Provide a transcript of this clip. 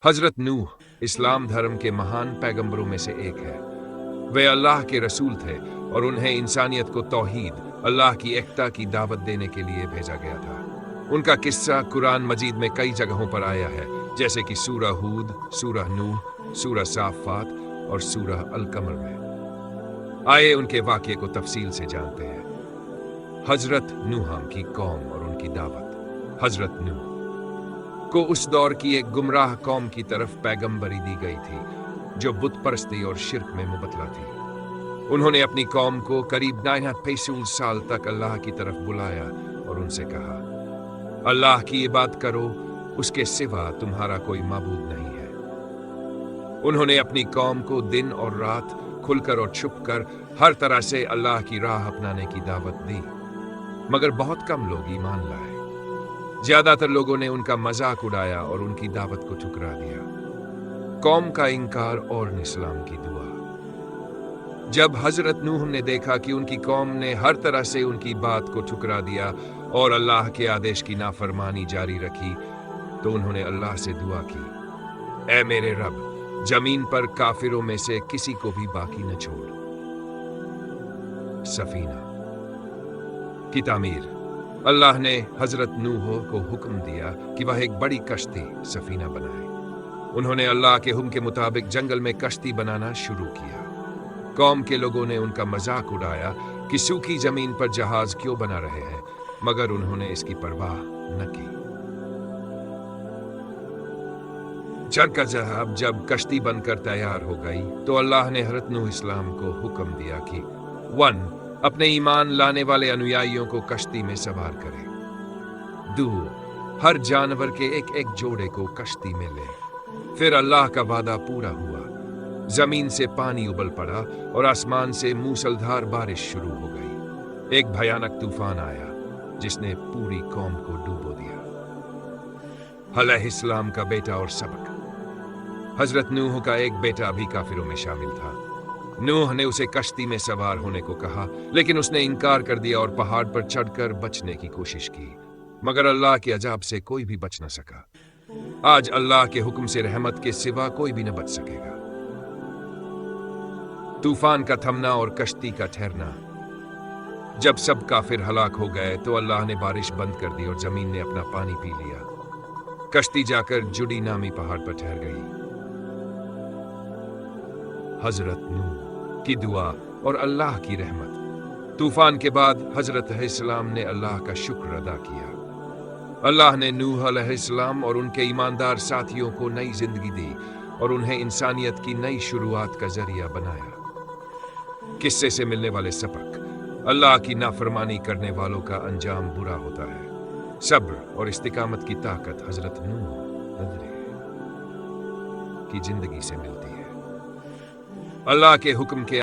हजरत नूह इस्लाम धर्म के महान पैगंबरों में से एक है। वे अल्लाह के रसूल थे और उन्हें इंसानियत को तौहीद, अल्लाह की एकता की दावत देने के लिए भेजा गया था। उनका किस्सा कुरान मजीद में कई जगहों पर आया है, जैसे कि सूरह हूद, सूरह नूह, सूरह साफ़ात और सूरह अल-कमर में। आइए उनके वाक़ये को तफसील से जानते हैं। हजरत नूह की कौम और उनकी दावत। हजरत नूह को उस दौर की एक गुमराह कौम की तरफ पैगंबरी दी गई थी जो बुत परस्ती और शिर्क में मुबतला थी। उन्होंने अपनी कौम को करीब 950 साल तक अल्लाह की तरफ बुलाया और उनसे कहा, अल्लाह की इबादत करो, उसके सिवा तुम्हारा कोई माबूद नहीं है। उन्होंने अपनी कौम को दिन और रात, खुलकर और छुपकर, हर तरह से अल्लाह की राह अपनाने की दावत दी, मगर बहुत कम लोग ईमान लाए। ज्यादातर लोगों ने उनका मजाक उड़ाया और उनकी दावत को ठुकरा दिया। कौम का इंकार और इस्लाम की दुआ। जब हजरत नूह ने देखा कि उनकी कौम ने हर तरह से उनकी बात को ठुकरा दिया और अल्लाह के आदेश की नाफरमानी जारी रखी, तो उन्होंने अल्लाह से दुआ की, ऐ मेरे रब, जमीन पर काफिरों में से किसी को भी बाकी न छोड़। सफीना की तामीर। अल्लाह ने हजरत नूह को हुक्म दिया कि वह एक बड़ी कश्ती सफीना बनाए। उन्होंने अल्लाह के हुक्म के मुताबिक जंगल में कश्ती बनाना शुरू किया। कौम के लोगों ने उनका मजाक उड़ाया कि सूखी जमीन पर जहाज क्यों बना रहे हैं, मगर उन्होंने इसकी परवाह न की। जब कश्ती बनकर तैयार हो गई तो अल्लाह ने हजरत नूह इस्लाम को हुक्म दिया कि 1. अपने ईमान लाने वाले अनुयायियों को कश्ती में सवार करे। 2. हर जानवर के एक एक जोड़े को कश्ती में ले। फिर अल्लाह का वादा पूरा हुआ। जमीन से पानी उबल पड़ा और आसमान से मूसलधार बारिश शुरू हो गई। एक भयानक तूफान आया जिसने पूरी कौम को डूबो दिया। अलैहिस्सलाम का बेटा और सबक। हजरत नूह का एक बेटा भी काफिरों में शामिल था। नूह ने उसे कश्ती में सवार होने को कहा, लेकिन उसने इनकार कर दिया और पहाड़ पर चढ़कर बचने की कोशिश की, मगर अल्लाह के अजाब से कोई भी बच न सका। आज अल्लाह के हुक्म से रहमत के सिवा कोई भी न बच सकेगा। तूफान का थमना और कश्ती का ठहरना। जब सब काफिर हलाक हो गए तो अल्लाह ने बारिश बंद कर दी और जमीन ने अपना पानी पी लिया। कश्ती जाकर जुड़ी नामी पहाड़ पर ठहर गई। हजरत नूह की दुआ और अल्लाह की रहमत। तूफान के बाद हजरत अलैहिस्सलाम ने अल्लाह का शुक्र अदा किया। अल्लाह ने नूह अलैहिस्सलाम और उनके ईमानदार साथियों को नई जिंदगी दी और उन्हें इंसानियत की नई शुरुआत का जरिया बनाया। किस्से से मिलने वाले सबक। अल्लाह की नाफरमानी करने वालों का अंजाम बुरा होता है। सब्र और इस्तिकामत की ताकत हजरत नूह की जिंदगी से मिलती है। अल्लाह के हुक्म के